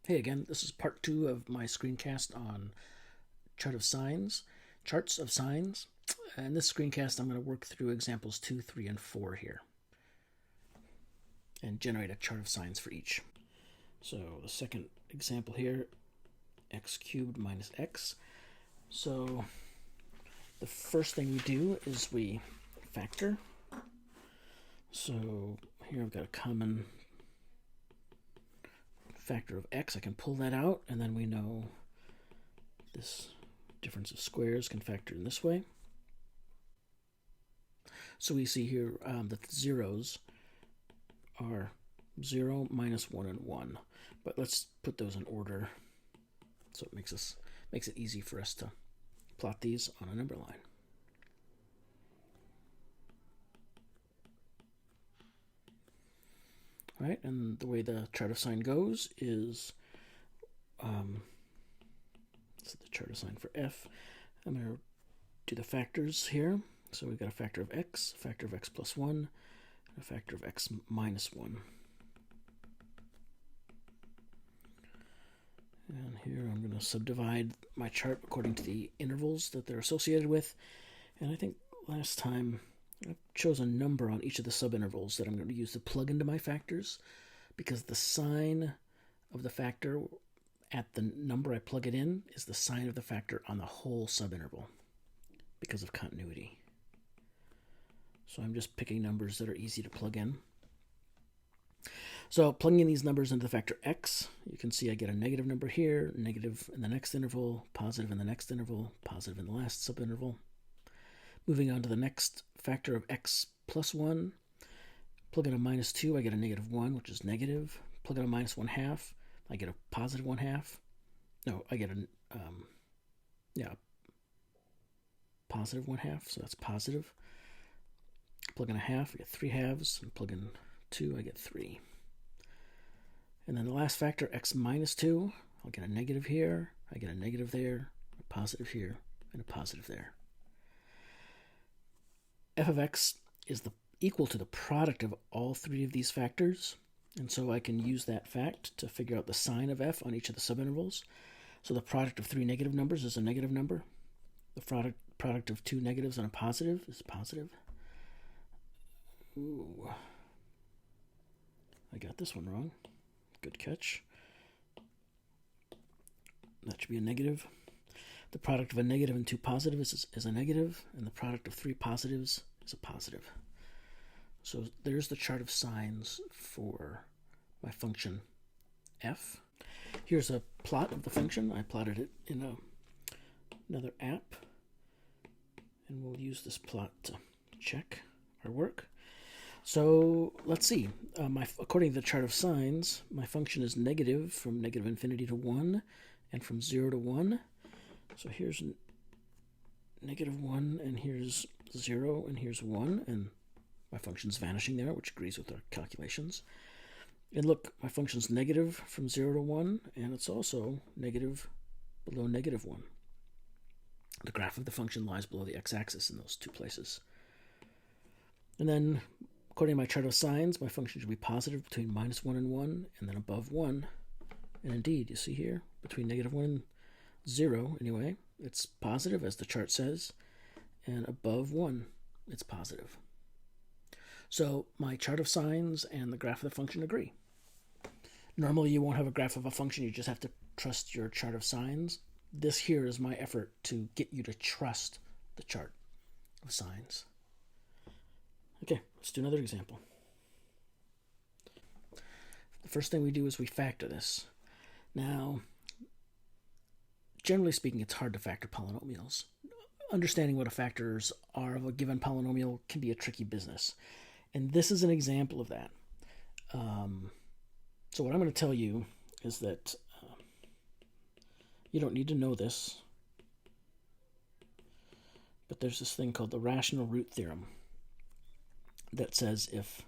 Hey again, this is part 2 of my screencast on charts of signs. In this screencast, I'm going to work through examples 2, 3, and 4 here and generate a chart of signs for each. So the second example here, x cubed minus x. So the first thing we do is we factor. So here I've got a common factor of x. I can pull that out, and then we know this difference of squares can factor in this way. So we see here that the zeros are 0, minus 1, and 1. But let's put those in order so it makes it easy for us to plot these on a number line. All right, and the way the chart of sign goes is, this is the chart of sign for f. I'm going to do the factors here. So we've got a factor of x plus 1, and a factor of x minus 1. And here I'm going to subdivide my chart according to the intervals that they're associated with. And I think last time I chose a number on each of the subintervals that I'm going to use to plug into my factors, because the sign of the factor at the number I plug it in is the sign of the factor on the whole subinterval because of continuity. So I'm just picking numbers that are easy to plug in. So plugging in these numbers into the factor x, you can see I get a negative number here, negative in the next interval, positive in the next interval, positive in the last subinterval. Moving on to the next factor of x plus 1, plug in a minus 2, I get a negative 1, which is negative. Plug in a minus 1/2, I get a positive 1/2. No, I get a positive 1/2, so that's positive. Plug in a half, I get 3/2, and plug in 2, I get 3. And then the last factor, x minus 2, I'll get a negative here, I get a negative there, a positive here, and a positive there. F of x is equal to the product of all three of these factors, and so I can use that fact to figure out the sign of f on each of the subintervals. So the product of three negative numbers is a negative number. The product of two negatives and a positive is positive. Ooh, I got this one wrong. Good catch. That should be a negative. The product of a negative and two positives is a negative, and the product of three positives is a positive. So there's the chart of signs for my function f. Here's a plot of the function. I plotted it in another app, and we'll use this plot to check our work. So let's see. According to the chart of signs, my function is negative from negative infinity to 1 and from 0 to 1. So here's negative 1, and here's 0, and here's 1, and my function's vanishing there, which agrees with our calculations. And look, my function's negative from 0 to 1, and it's also negative below negative 1. The graph of the function lies below the x-axis in those two places. And then, according to my chart of signs, my function should be positive between minus 1 and 1, and then above 1. And indeed, you see here, between negative 1 and 0, anyway, it's positive, as the chart says, and above 1, it's positive. So my chart of signs and the graph of the function agree. Normally, you won't have a graph of a function. You just have to trust your chart of signs. This here is my effort to get you to trust the chart of signs. Okay, let's do another example. The first thing we do is we factor this. Now, generally speaking, it's hard to factor polynomials. Understanding what factors are of a given polynomial can be a tricky business. And this is an example of that. So what I'm going to tell you is that you don't need to know this, but there's this thing called the rational root theorem that says if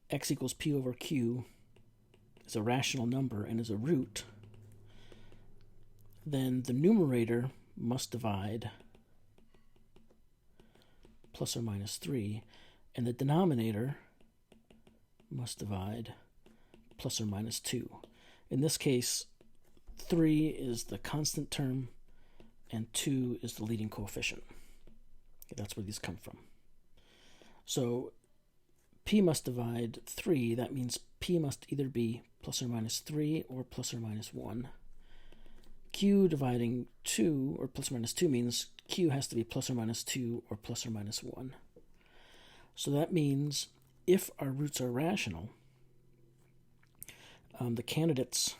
x equals p over q is a rational number and is a root, then the numerator must divide plus or minus 3, and the denominator must divide plus or minus 2. In this case, 3 is the constant term, and 2 is the leading coefficient. Okay, that's where these come from. So p must divide 3. That means p must either be plus or minus 3 or plus or minus 1. Q dividing 2 or plus or minus 2 means q has to be plus or minus 2 or plus or minus 1. So that means if our roots are rational, the candidates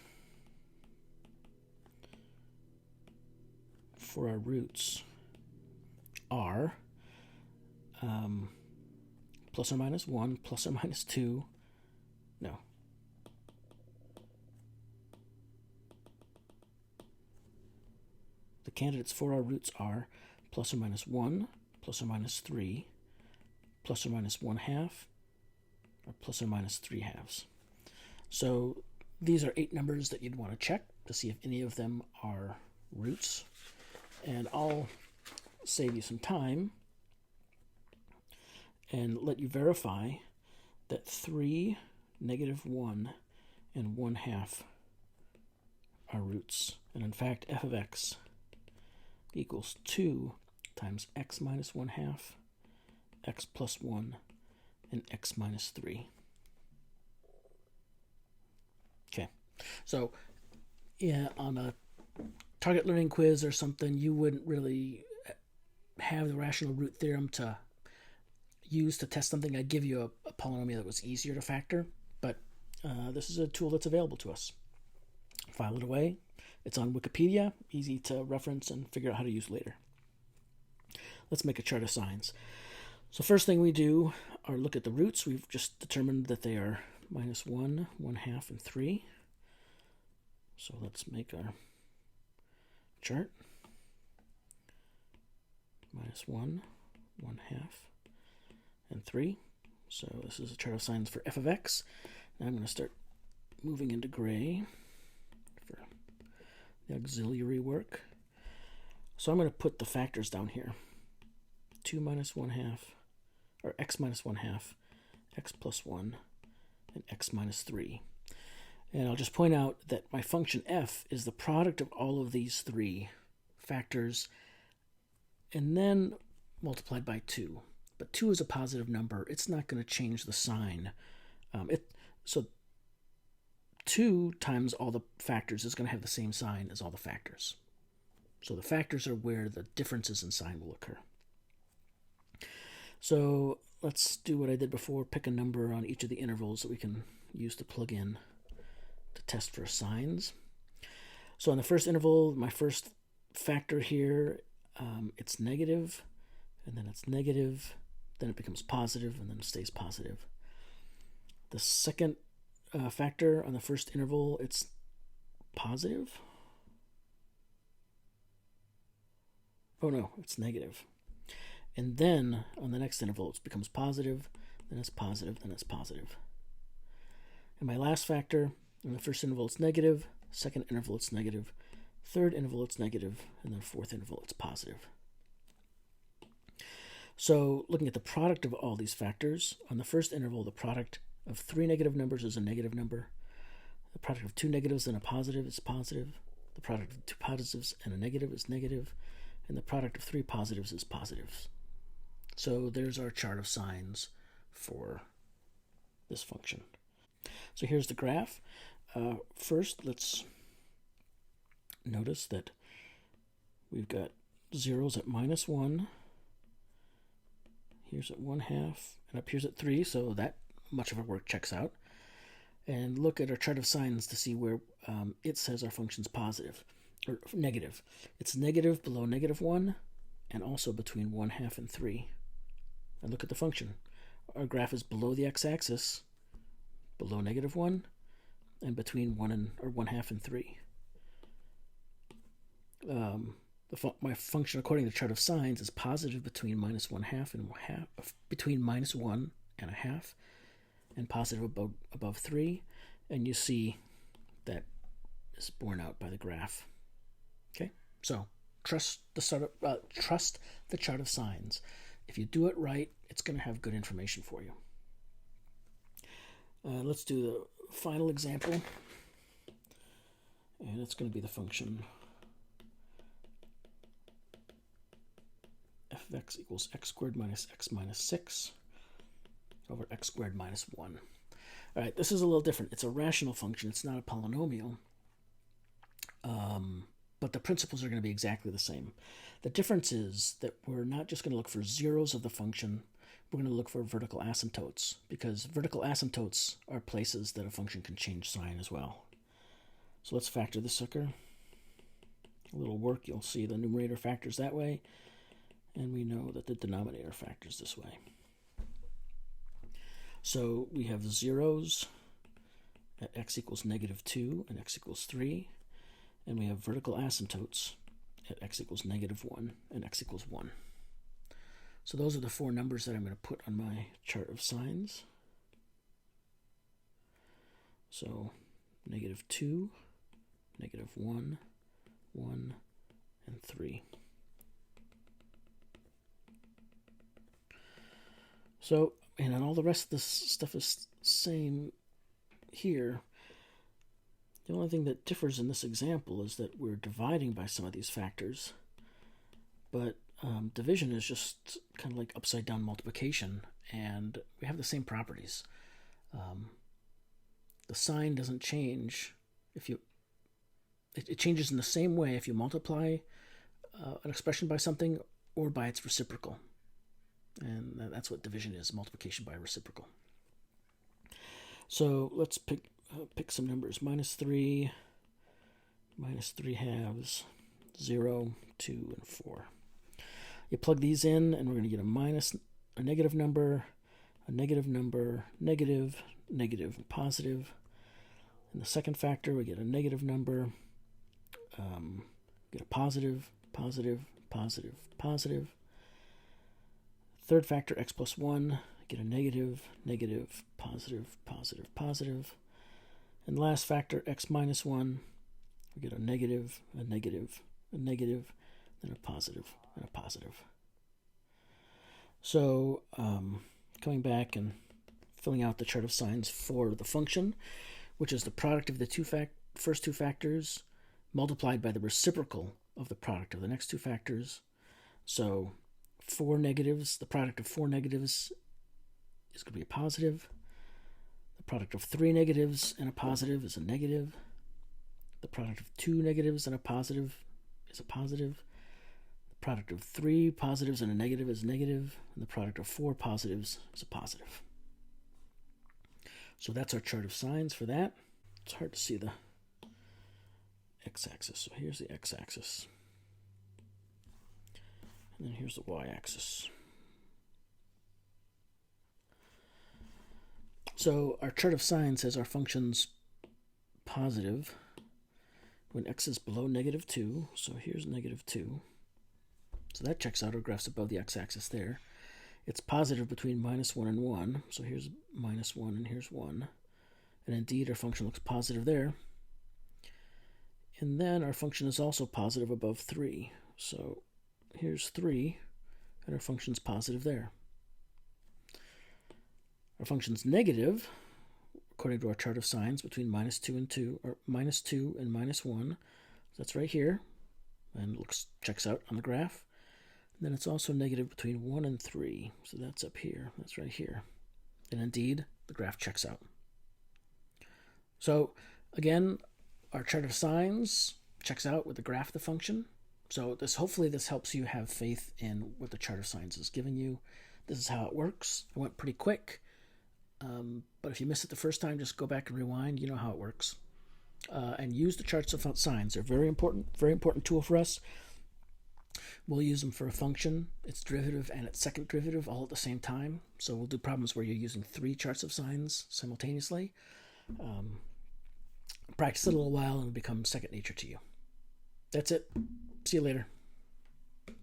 for our roots are plus or minus 1, plus or minus 2, no. The candidates for our roots are plus or minus 1, plus or minus 3, plus or minus 1/2, or plus or minus 3/2. So these are 8 numbers that you'd want to check to see if any of them are roots. And I'll save you some time and let you verify that 3, -1, and 1/2 are roots. And in fact, f of x equals 2 times x minus 1/2, x plus 1, and x minus 3. Okay, so yeah, on a target learning quiz or something, you wouldn't really have the rational root theorem to use to test something. I'd give you a polynomial that was easier to factor, but this is a tool that's available to us. File it away. It's on Wikipedia, easy to reference and figure out how to use later. Let's make a chart of sines. So first thing we do are look at the roots. We've just determined that they are -1, 1/2, and 3. So let's make our chart. -1, 1/2, and 3. So this is a chart of sines for f of x. Now I'm going to start moving into gray for the auxiliary work. So I'm going to put the factors down here. 2 minus 1/2, or x minus 1/2, x plus 1, and x minus 3. And I'll just point out that my function f is the product of all of these 3 factors and then multiplied by 2. But 2 is a positive number. It's not going to change the sign. So 2 times all the factors is going to have the same sign as all the factors. So the factors are where the differences in sign will occur. So let's do what I did before, pick a number on each of the intervals that we can use to plug in to test for sines. So on the first interval, my first factor here, it's negative, and then it's negative, then it becomes positive, and then it stays positive. The second factor on the first interval, it's positive. Oh no, it's negative. And then on the next interval, it becomes positive, then it's positive, then it's positive. And my last factor, in the first interval, it's negative, second interval, it's negative, third interval, it's negative, and then fourth interval, it's positive. So looking at the product of all these factors, on the first interval, the product of 3 negative numbers is a negative number. The product of 2 negatives and a positive is positive. The product of 2 positives and a negative is negative. And the product of 3 positives is positives. So there's our chart of sines for this function. So here's the graph. First, let's notice that we've got zeros at -1. Here's at 1/2, and up here's at 3, so that much of our work checks out. And look at our chart of sines to see where it says our function's positive, or negative. It's negative below -1, and also between 1/2 and 3. And look at the function. Our graph is below the x-axis, below -1, and between 1/2 and 3. My function, according to the chart of sines, is positive between -1/2 and between -1 and 1/2, and positive above 3. And you see that is borne out by the graph. Okay, so trust the chart of sines. If you do it right, it's going to have good information for you. Let's do the final example. And it's going to be the function f of x equals x squared minus x minus 6 over x squared minus 1. All right, this is a little different. It's a rational function. It's not a polynomial. But the principles are going to be exactly the same. The difference is that we're not just going to look for zeros of the function. We're going to look for vertical asymptotes, because vertical asymptotes are places that a function can change sign as well. So let's factor this sucker. A little work, you'll see the numerator factors that way, and we know that the denominator factors this way. So we have zeros at x equals -2 and x equals 3, and we have vertical asymptotes at x equals -1 and x equals 1. So those are the four numbers that I'm going to put on my chart of signs. So -2, -1, 1, and 3. So, and all the rest of this stuff is same here. The only thing that differs in this example is that we're dividing by some of these factors, but division is just kind of like upside down multiplication, and we have the same properties. The sign doesn't change if you. It changes in the same way if you multiply an expression by something or by its reciprocal, and that's what division is: multiplication by reciprocal. So let's pick some numbers: -3, -3 halves, 0, 2, and 4. You plug these in, and we're going to get a negative number, negative, negative, and positive. In the second factor, we get a negative number, get a positive, positive, positive, positive. Third factor, x plus 1, get a negative, negative, positive, positive, positive. And last factor, x minus 1, we get a negative, a negative, a negative, then a positive, and a positive. So coming back and filling out the chart of signs for the function, which is the product of the first two factors multiplied by the reciprocal of the product of the next two factors. So 4 negatives, the product of 4 negatives is going to be a positive. The product of 3 negatives and a positive is a negative. The product of 2 negatives and a positive is a positive. The product of 3 positives and a negative is negative. And the product of 4 positives is a positive. So that's our chart of signs for that. It's hard to see the x-axis. So here's the x-axis. And then here's the y-axis. So our chart of signs says our function's positive when x is below -2. So here's -2. So that checks out. Our graph's above the x-axis there. It's positive between -1 and 1. So here's -1 and here's 1. And indeed, our function looks positive there. And then our function is also positive above 3. So here's 3, and our function's positive there. Our function's negative, according to our chart of signs, between -2 and 2, or -2 and -1. So that's right here, and checks out on the graph. And then it's also negative between 1 and 3. So that's up here. That's right here. And indeed, the graph checks out. So again, our chart of signs checks out with the graph of the function. So hopefully this helps you have faith in what the chart of signs is giving you. This is how it works. I went pretty quick. But if you miss it the first time, just go back and rewind. You know how it works. And use the charts of signs. They're very important tool for us. We'll use them for a function, its derivative, and its second derivative all at the same time. So we'll do problems where you're using 3 charts of signs simultaneously. Practice it a little while and it'll become second nature to you. That's it. See you later.